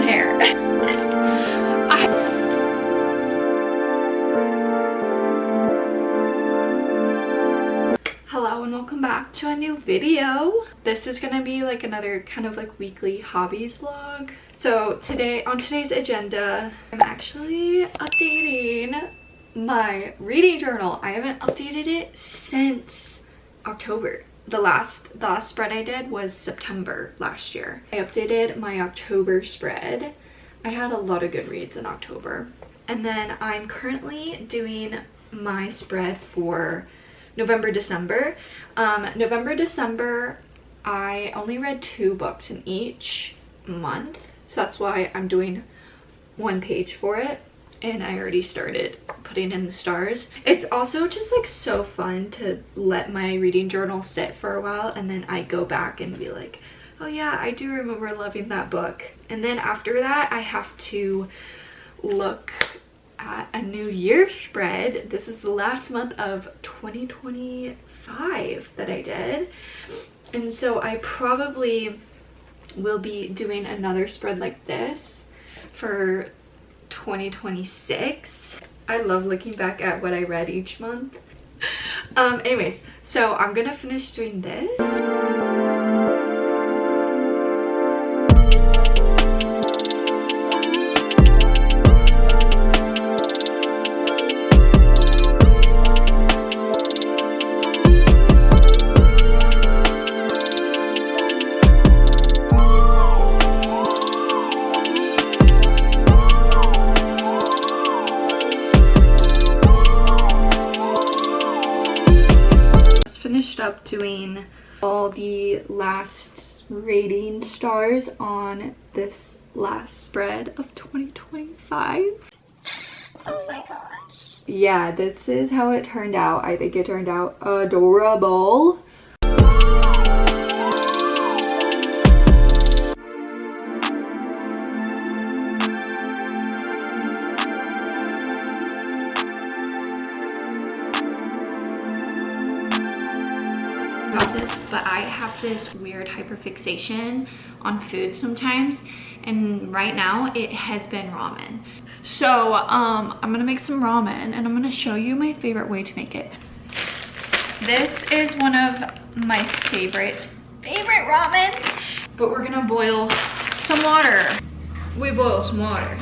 hair. Hello and welcome back to a new video. This is gonna be like another kind of like weekly hobbies vlog. So today, on today's agenda, I'm actually updating my reading journal. I haven't updated it since October. The last spread I did was September last year. I updated my October spread. I had a lot of good reads in October. And then I'm currently doing my spread for November, December. November, December, I only read 2 books in each month. So that's why I'm doing 1 page for it. And I already started putting in the stars. It's also just like so fun to let my reading journal sit for a while and then I go back and be like, oh yeah, I do remember loving that book. And then after that, I have to look at a new year spread. This is the last month of 2025 that I did. And so I probably will be doing another spread like this for 2026. I love looking back at what I read each month. Anyways, so I'm gonna finish doing this. Finished up doing all the last rating stars on this last spread of 2025. Oh my gosh. Yeah, this is how it turned out. I think it turned out adorable. About this, but I have this weird hyperfixation on food sometimes, and right now it has been ramen. So I'm gonna make some ramen and I'm gonna show you my favorite way to make it. This is one of my favorite ramen, but we're gonna boil some water. We boil some water.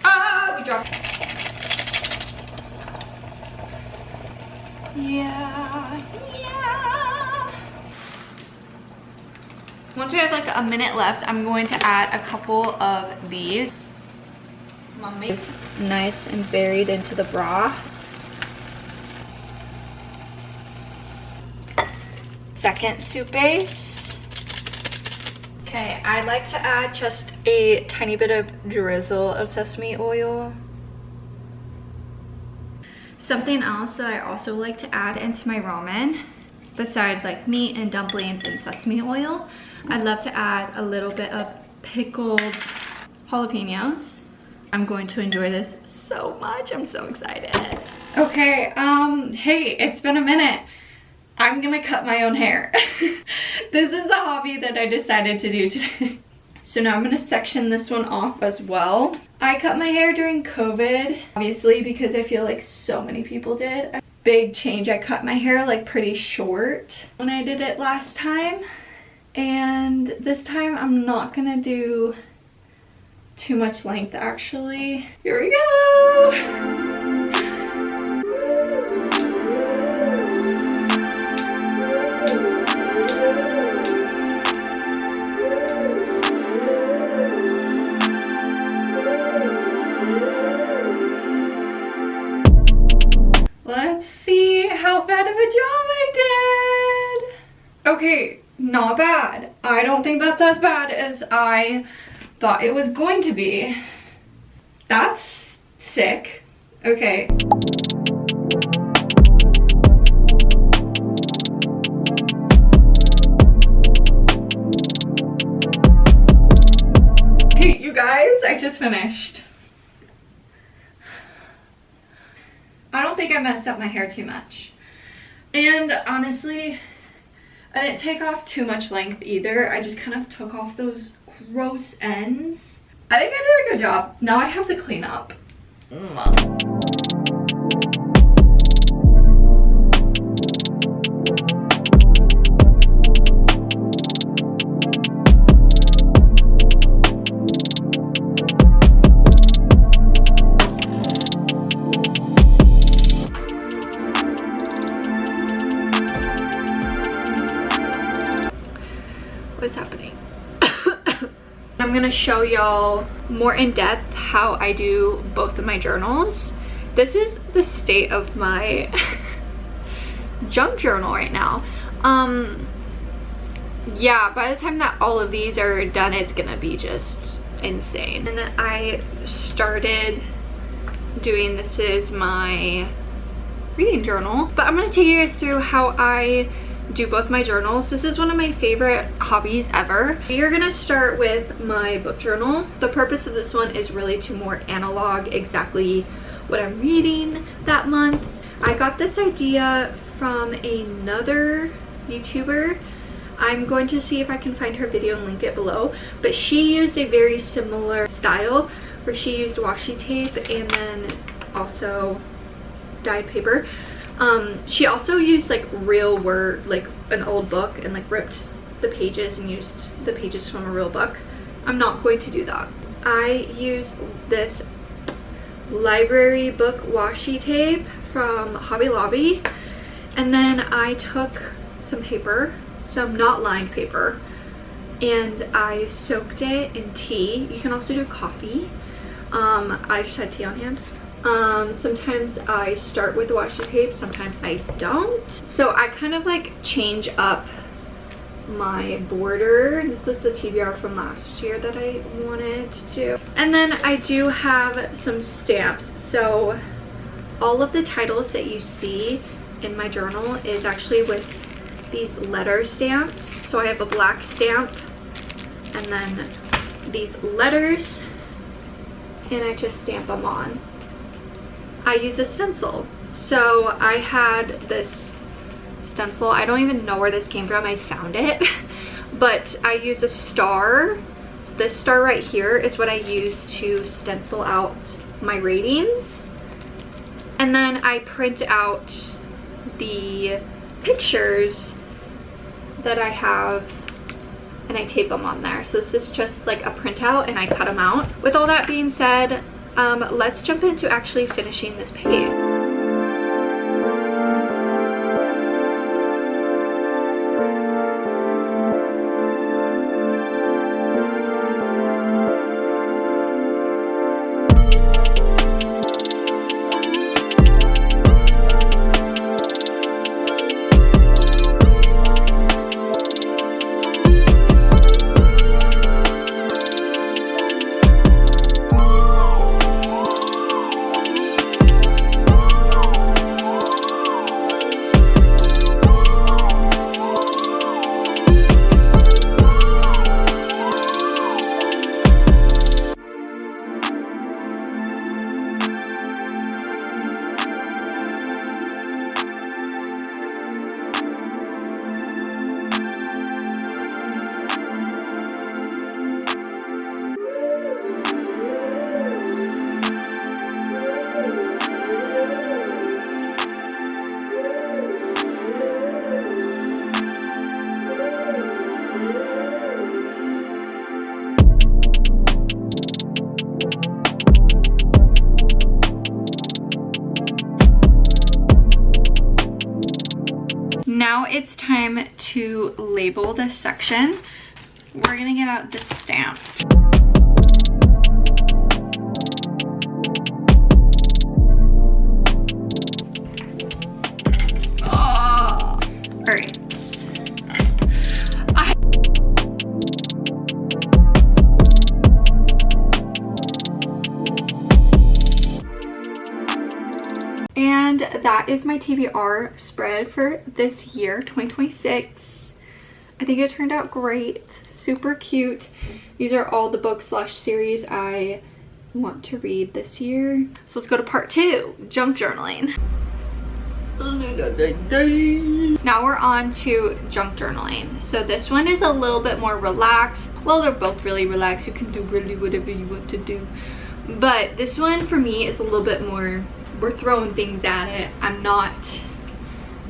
Ah, we dropped it. Yeah. Once we have like a minute left, I'm going to add a couple of these. Mommy is nice and buried into the broth. Second soup base. Okay, I like to add just a tiny bit of drizzle of sesame oil. Something else that I also like to add into my ramen, besides like meat and dumplings and sesame oil, I love to add a little bit of pickled jalapenos. I'm going to enjoy this so much. I'm so excited. Okay, hey, it's been a minute. I'm gonna cut my own hair. This is the hobby that I decided to do today. So now I'm gonna section this one off as well. I cut my hair during COVID, obviously, because I feel like so many people did. A big change. I cut my hair like pretty short when I did it last time. And this time I'm not gonna do too much length actually. Here we go! Let's see how bad of a job I did. Okay, not bad. I don't think that's as bad as I thought it was going to be. That's sick. Okay. Hey, you guys, I just finished. I don't think I messed up my hair too much. And honestly, I didn't take off too much length either. I just kind of took off those gross ends. I think I did a good job. Now I have to clean up. What's happening? I'm gonna show y'all more in depth how I do both of my journals. This is the state of my junk journal right now. Yeah, by the time that all of these are done, it's gonna be just insane. And I started doing, this is my reading journal, but I'm gonna take you guys through how I do both my journals. This is one of my favorite hobbies ever. You're gonna start with my book journal. The purpose of this one is really to more analog exactly what I'm reading that month. I got this idea from another YouTuber. I'm going to see if I can find her video and link it below, but she used a very similar style where she used washi tape and then also dyed paper. She also used like real word, like an old book, and like ripped the pages and used the pages from a real book. I'm not going to do that. I use this library book washi tape from Hobby Lobby, and then I took some paper, some not lined paper, and I soaked it in tea. You can also do coffee. I just had tea on hand. Sometimes I start with the washi tape, sometimes I don't. So I kind of like change up my border. This was the TBR from last year that I wanted to do. And then I do have some stamps. So all of the titles that you see in my journal is actually with these letter stamps. So I have a black stamp and then these letters, and I just stamp them on. I use a stencil. So I had this stencil. I don't even know where this came from. I found it. But I use a star. So this star right here is what I use to stencil out my ratings. And then I print out the pictures that I have and I tape them on there. So this is just like a printout and I cut them out. With all that being said, let's jump into actually finishing this page. Now it's time to label this section. We're gonna get out this stamp. Oh, all right. And that is my TBR spread for this year, 2026. I think it turned out great. Super cute. These are all the books / series I want to read this year. So let's go to part 2, junk journaling. Now we're on to junk journaling. So this one is a little bit more relaxed. Well, they're both really relaxed. You can do really whatever you want to do. But this one for me is a little bit more, we're throwing things at it. I'm not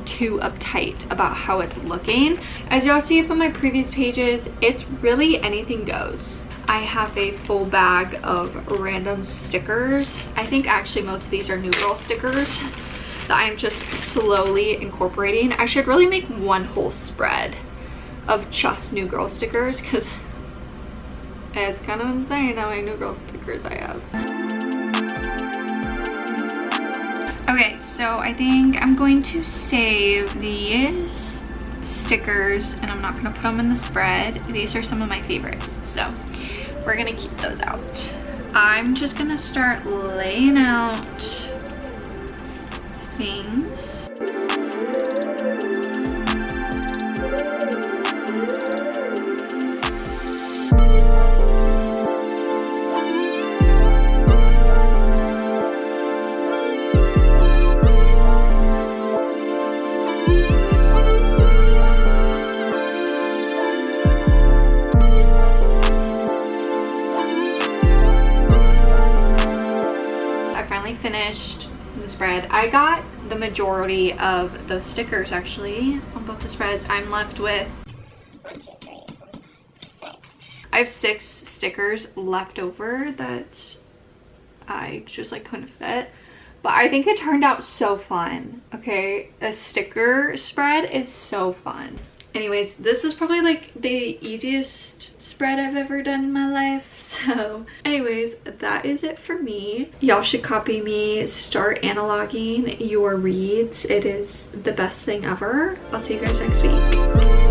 too uptight about how it's looking. As y'all see from my previous pages, it's really anything goes. I have a full bag of random stickers. I think actually most of these are New Girl stickers that I'm just slowly incorporating. I should really make one whole spread of just New Girl stickers because it's kind of insane how many New Girl stickers I have. Okay, so I think I'm going to save these stickers and I'm not gonna put them in the spread. These are some of my favorites, so we're gonna keep those out. I'm just gonna start laying out things. Finished the spread. I got the majority of those stickers actually on both the spreads. I'm left with 1, 2, 3, 4, 6. I have 6 stickers left over that I just like couldn't fit, but I think it turned out so fun. Okay, a sticker spread is so fun. Anyways, this was probably like the easiest spread I've ever done in my life. So anyways, that is it for me. Y'all should copy me. Start analoging your reads. It is the best thing ever. I'll see you guys next week.